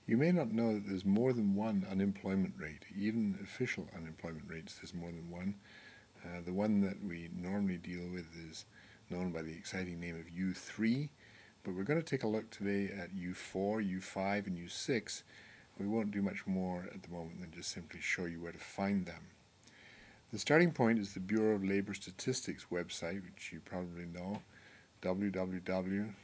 You may not know that there's more than one unemployment rate. Even official unemployment rates, there's more than one. The one that we normally deal with is known by the exciting name of U3, but we're going to take a look today at U4, U5, and U6. We won't do much more at the moment than just simply show you where to find them. The starting point is the Bureau of Labor Statistics website, which you probably know, www.bls.gov.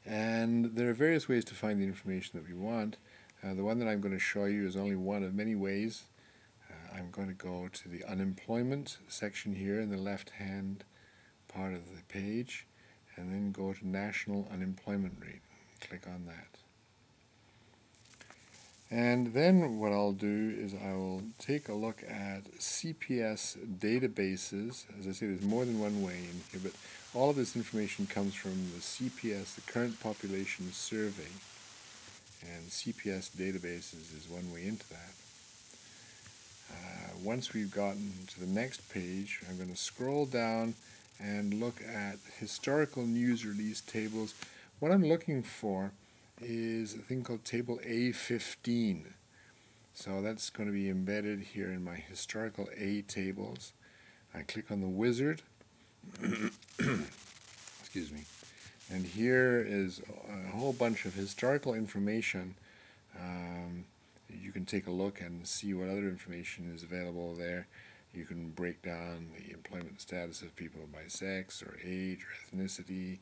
And there are various ways to find the information that we want. The one that I'm going to show you is only one of many ways. I'm going to go to the unemployment section here in the left-hand part of the page, and then go to national unemployment rate. Click on that. And then what I'll do is I will take a look at CPS databases. As I say, there's more than one way in here, but all of this information comes from the CPS, the Current Population Survey. And CPS databases is one way into that. Once we've gotten to the next page, I'm going to scroll down and look at historical news release tables. What I'm looking for is a thing called table A15. So that's going to be embedded here in my historical A tables. I click on the wizard. Excuse me. And here is a whole bunch of historical information. You can take a look and see what other information is available there. You can break down the employment status of people by sex or age or ethnicity,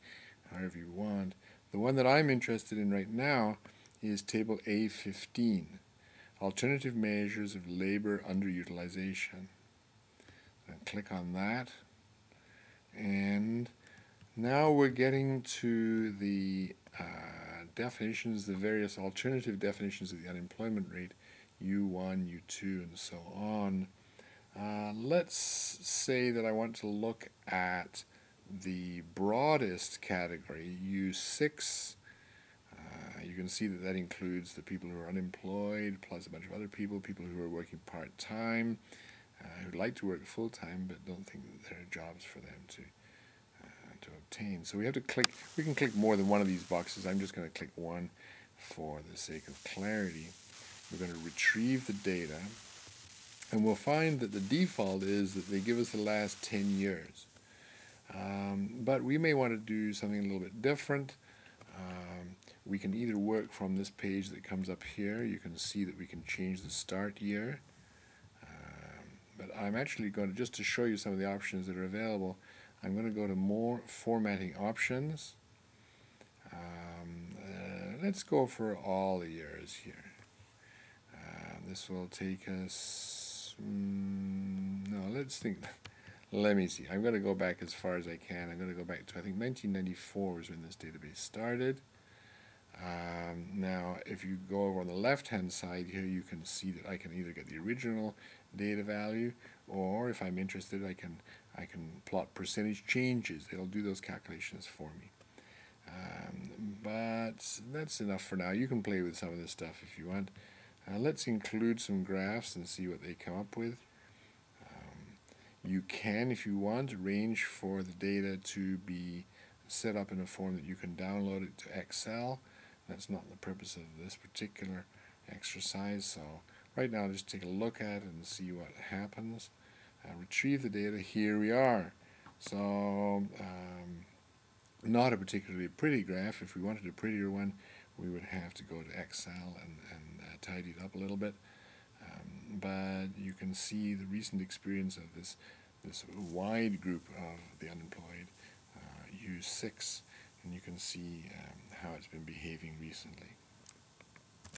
however you want. The one that I'm interested in right now is table A15, Alternative Measures of Labor Underutilization. And click on that, and now we're getting to the definitions, the various alternative definitions of the unemployment rate, U1, U2, and so on. Let's say that I want to look at the broadest category, U6. You can see that that includes the people who are unemployed, plus a bunch of other people, people who are working part-time, who'd like to work full-time but don't think that there are jobs for them to obtain. So we have to click, we can click more than one of these boxes. I'm just going to click one for the sake of clarity. We're going to retrieve the data, and we'll find that the default is that they give us the last 10 years. But we may want to do something a little bit different. We can either work from this page that comes up here. You can see that we can change the start year. But I'm actually going to, just to show you some of the options that are available, I'm going to go to more formatting options. Let's go for all the years here. This will take us, no, let's think, let me see. I'm going to go back as far as I can. I'm going to go back to, I think, 1994 was when this database started. Now, if you go over on the left-hand side here, you can see that I can either get the original data value, or if I'm interested, I can plot percentage changes. It'll do those calculations for me. But that's enough for now. You can play with some of this stuff if you want. Let's include some graphs and see what they come up with. You can, if you want, arrange for the data to be set up in a form that you can download it to Excel. That's not the purpose of this particular exercise. So right now, just take a look at it and see what happens. Retrieve the data. Here we are. So not a particularly pretty graph. If we wanted a prettier one, we would have to go to Excel and tidy it up a little bit. But you can see the recent experience of this wide group of the unemployed, U6, and you can see how it's been behaving recently.